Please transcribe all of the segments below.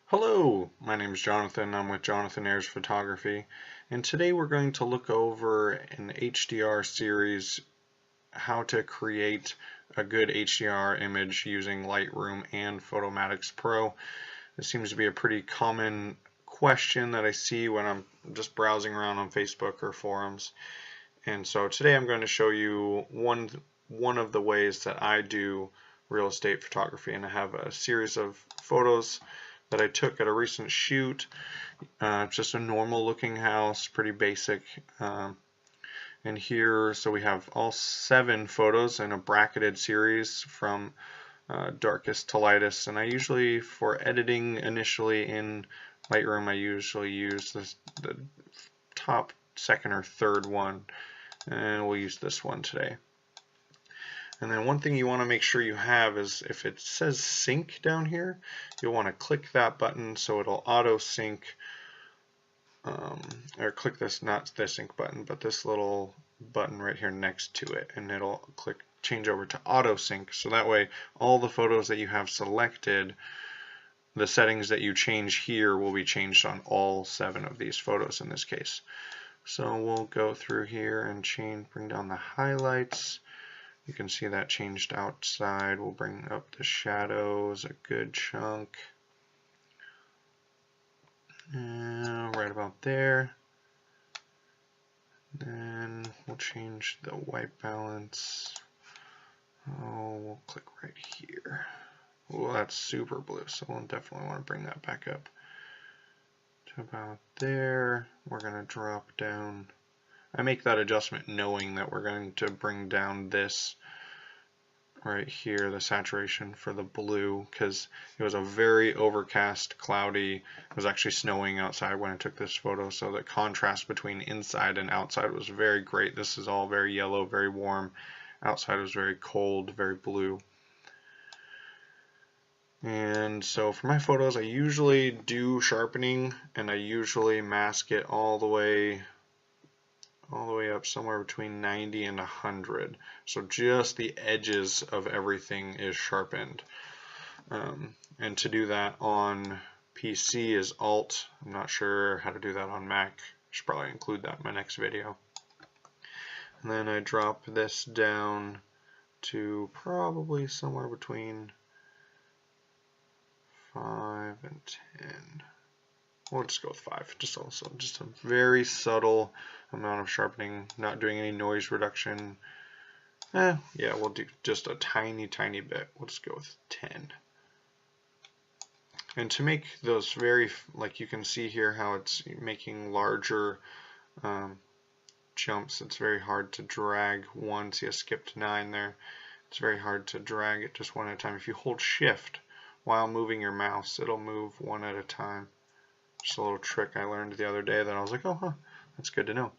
Hello, my name is Jonathan. I'm with Jonathan Ayers Photography, and today we're going to look over an HDR series, how to create a good HDR image using Lightroom and Photomatix Pro. This seems to be a pretty common question that I see when I'm just browsing around on Facebook or forums. And so today I'm going to show you one of the ways that I do real estate photography, and I have a series of photos that I took at a recent shoot. Just a normal looking house, pretty basic. And here, so we have all 7 photos in a bracketed series from darkest to lightest. And I usually, for editing initially in Lightroom, I usually use the top, second, or third one. And we'll use this one today. And then one thing you want to make sure you have is if it says sync down here, you'll want to click that button so it'll auto sync, or click this, not the sync button, but this little button right here next to it, and it'll change over to auto sync. So that way all the photos that you have selected, the settings that you change here will be changed on all 7 of these photos in this case. So we'll go through here and bring down the highlights. You can see that changed outside. We'll bring up the shadows a good chunk. Right about there. Then we'll change the white balance. Oh, we'll click right here. Well, that's super blue, so we'll definitely want to bring that back up to about there. We're going to drop down. I make that adjustment knowing that we're going to bring down this right here, the saturation for the blue, because it was a very overcast, cloudy. It was actually snowing outside when I took this photo, so the contrast between inside and outside was very great. This is all very yellow, very warm. Outside was very cold, very blue. And so for my photos, I usually do sharpening, and I usually mask it all the way up somewhere between 90 and 100. So just the edges of everything is sharpened. And to do that on PC is Alt. I'm not sure how to do that on Mac. I should probably include that in my next video. And then I drop this down to probably somewhere between 5 and 10. We'll just go with 5, just a very subtle amount of sharpening, not doing any noise reduction. Yeah, we'll do just a tiny bit. We'll just go with 10. And to make those very, like you can see here how it's making larger jumps, it's very hard to drag one. See, I skipped 9 there. It's very hard to drag it just one at a time. If you hold Shift while moving your mouse, it'll move one at a time. Just a little trick I learned the other day that I was like, oh, that's good to know.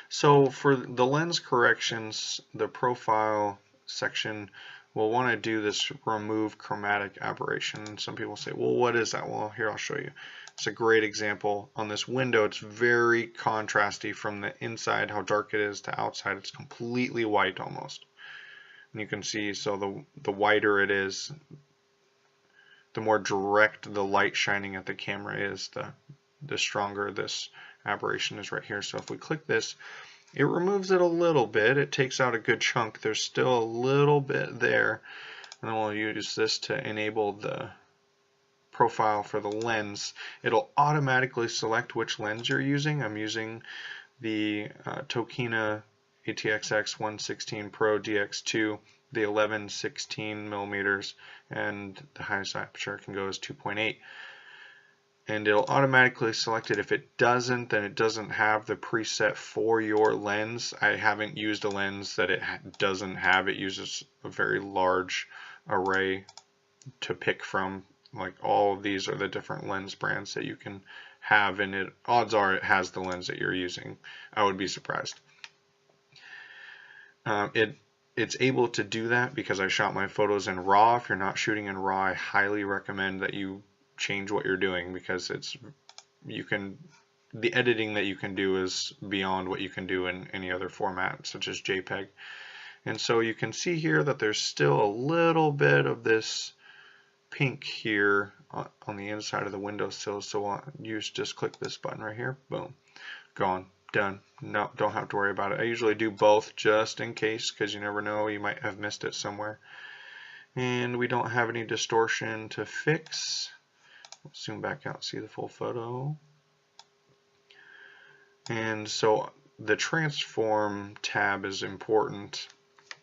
So for the lens corrections, the profile section, we'll want to do this remove chromatic aberration. Some people say, well, what is that? Well, here I'll show you. It's a great example. On this window, it's very contrasty from the inside, how dark it is, to outside. It's completely white almost. And you can see, so the whiter it is, the more direct the light shining at the camera is, the stronger this aberration is right here. So if we click this, it removes it a little bit. It takes out a good chunk. There's still a little bit there. And then we'll use this to enable the profile for the lens. It'll automatically select which lens you're using. I'm using the Tokina ATX-X 116 Pro DX2, the 11-16 millimeters, and the highest aperture can go as 2.8. And it'll automatically select it. If it doesn't, then it doesn't have the preset for your lens. I haven't used a lens that it doesn't have. It uses a very large array to pick from. Like, all of these are the different lens brands that you can have, and odds are it has the lens that you're using. I would be surprised. It's able to do that because I shot my photos in RAW. If you're not shooting in RAW, I highly recommend that you change what you're doing, because the editing that you can do is beyond what you can do in any other format, such as JPEG. And so you can see here that there's still a little bit of this pink here on the inside of the windowsill. So you just click this button right here, boom, gone, done. No, don't have to worry about it. I usually do both just in case, because you never know, you might have missed it somewhere. And we don't have any distortion to fix. Let's zoom back out, see the full photo. And so the transform tab is important.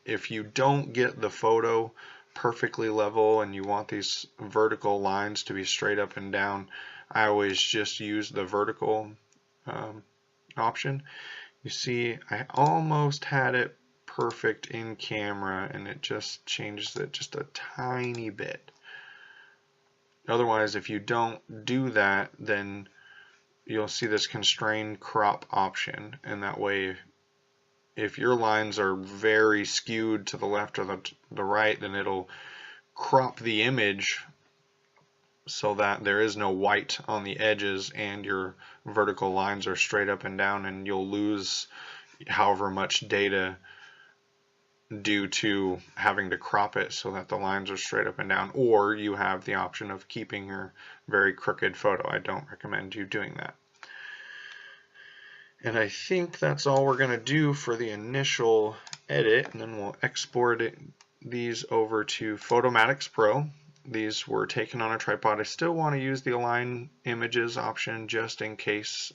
If you don't get the photo perfectly level and you want these vertical lines to be straight up and down, I always just use the vertical option. You see, I almost had it perfect in camera, and it just changes it just a tiny bit. Otherwise, if you don't do that, then you'll see this constrain crop option, and that way if your lines are very skewed to the left or the right, then it'll crop the image so that there is no white on the edges and your vertical lines are straight up and down, and you'll lose however much data due to having to crop it so that the lines are straight up and down, or you have the option of keeping your very crooked photo. I don't recommend you doing that. And I think that's all we're going to do for the initial edit, and then we'll export these over to Photomatix Pro. These were taken on a tripod. I still want to use the align images option just in case,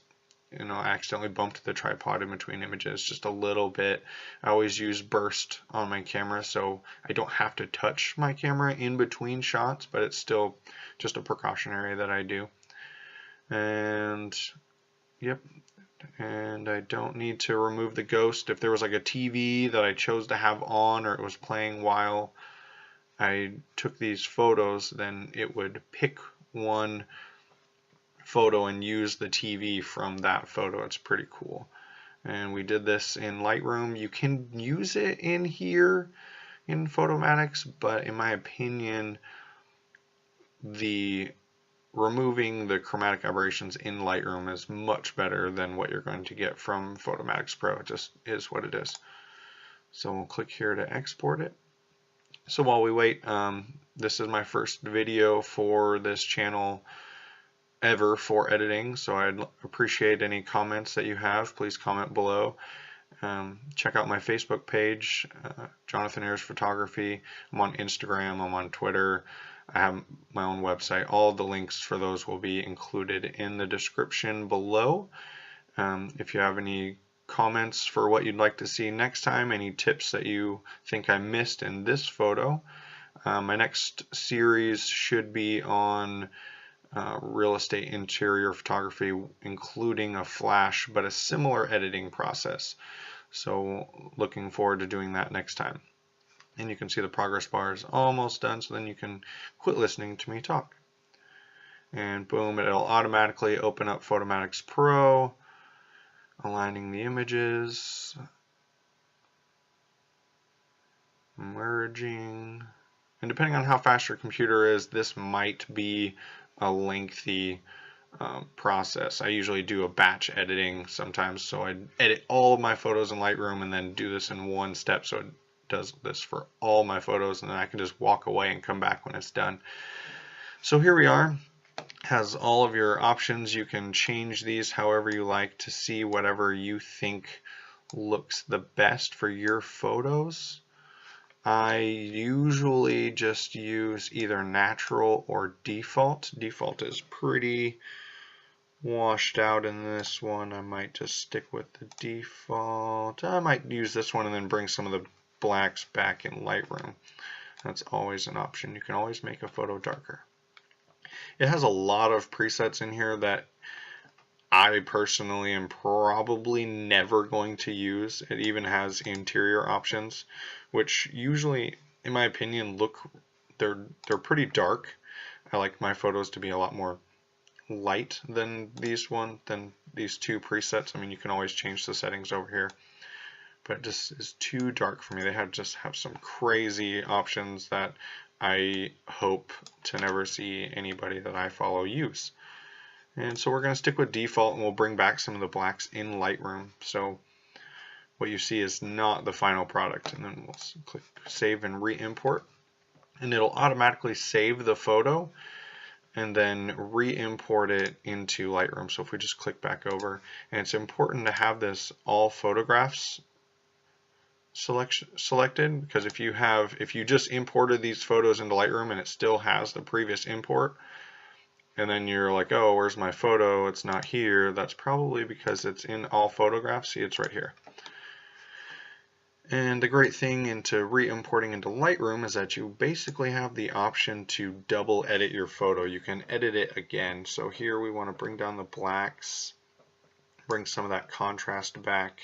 you know, I accidentally bumped the tripod in between images just a little bit. I always use burst on my camera, so I don't have to touch my camera in between shots, but it's still just a precautionary that I do. And yep, and I don't need to remove the ghost. If there was like a TV that I chose to have on, or it was playing while I took these photos, then it would pick one photo and use the TV from that photo. It's pretty cool. And we did this in Lightroom. You can use it in here in Photomatix, but in my opinion, removing the chromatic aberrations in Lightroom is much better than what you're going to get from Photomatix Pro. It just is what it is. So we'll click here to export it. So while we wait, this is my first video for this channel ever for editing, so I'd appreciate any comments that you have. Please comment below. Check out my Facebook page, Jonathan Ayers Photography. I'm on Instagram, I'm on Twitter. I have my own website. All the links for those will be included in the description below. If you have any comments for what you'd like to see next time, any tips that you think I missed in this photo, my next series should be on real estate interior photography, including a flash, but a similar editing process. So looking forward to doing that next time. And you can see the progress bar is almost done, so then you can quit listening to me talk. And boom, it'll automatically open up Photomatix Pro, aligning the images, merging. And depending on how fast your computer is, this might be a lengthy process. I usually do a batch editing sometimes, so I edit all of my photos in Lightroom and then do this in one step, so it does this for all my photos, and then I can just walk away and come back when it's done. So here we are. Has all of your options. You can change these however you like to see whatever you think looks the best for your photos. I usually just use either natural or default. Default is pretty washed out in this one. I might just stick with the default. I might use this one and then bring some of the blacks back in Lightroom. That's always an option. You can always make a photo darker. It has a lot of presets in here that I personally am probably never going to use. It even has interior options, which usually, in my opinion, they're pretty dark. I like my photos to be a lot more light than these two presets. I mean, you can always change the settings over here, but it just is too dark for me. They just have some crazy options that I hope to never see anybody that I follow use. And so we're going to stick with default, and we'll bring back some of the blacks in Lightroom. So what you see is not the final product. And then we'll click save and re-import, and it'll automatically save the photo. and then re-import it into Lightroom. So if we just click back over, and it's important to have this all photographs selected, because if you just imported these photos into Lightroom and it still has the previous import, and then you're like, oh, where's my photo? It's not here. That's probably because it's in all photographs. See, it's right here. And the great thing into re-importing into Lightroom is that you basically have the option to double edit your photo. You can edit it again. So here we want to bring down the blacks, bring some of that contrast back,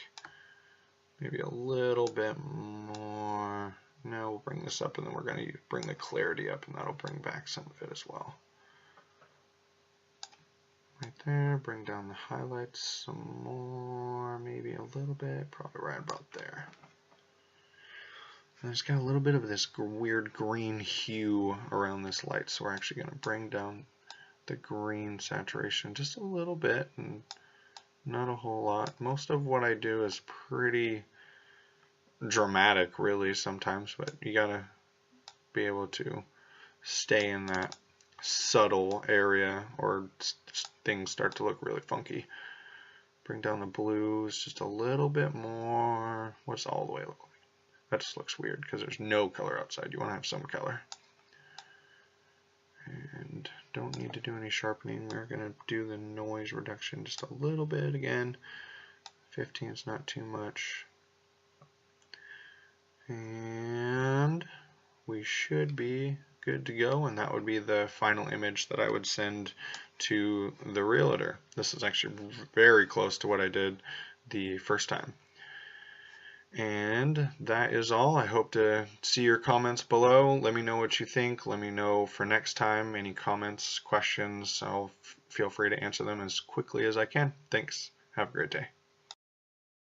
maybe a little bit more. Now we'll bring this up, and then we're going to bring the clarity up, and that'll bring back some of it as well. Right there, bring down the highlights some more, maybe a little bit, probably right about there. And it's got a little bit of this weird green hue around this light, so we're actually going to bring down the green saturation just a little bit, and not a whole lot. Most of what I do is pretty dramatic, really, sometimes, but you got to be able to stay in that subtle area or things start to look really funky. Bring down the blues just a little bit more. What's all the way look like? That just looks weird because there's no color outside. You want to have some color. And don't need to do any sharpening. We're going to do the noise reduction just a little bit again. 15 is not too much. And we should be good to go, and that would be the final image that I would send to the realtor. This is actually very close to what I did the first time. And that is all. I hope to see your comments below. Let me know what you think. Let me know for next time any comments, questions. I'll feel free to answer them as quickly as I can. Thanks. Have a great day.